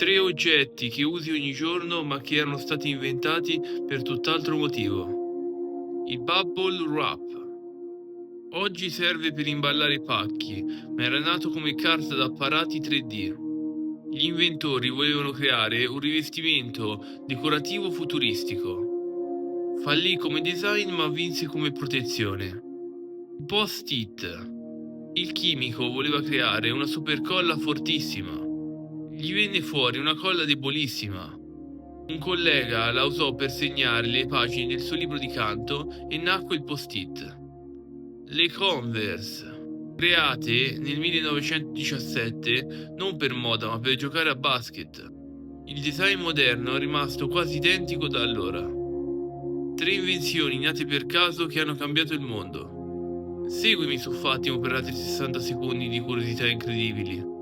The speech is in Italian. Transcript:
Tre oggetti che usi ogni giorno ma che erano stati inventati per tutt'altro motivo. Il Bubble Wrap. Oggi serve per imballare pacchi, ma era nato come carta da apparati 3D. Gli inventori volevano creare un rivestimento decorativo futuristico. Fallì come design ma vinse come protezione. Post-it. Il chimico voleva creare una supercolla fortissima. Gli venne fuori una colla debolissima. Un collega la usò per segnare le pagine del suo libro di canto e nacque il post-it. Le Converse, create nel 1917 non per moda ma per giocare a basket. Il design moderno è rimasto quasi identico da allora. Tre invenzioni nate per caso che hanno cambiato il mondo. Seguimi su Fattimo per altri 60 secondi di curiosità incredibili.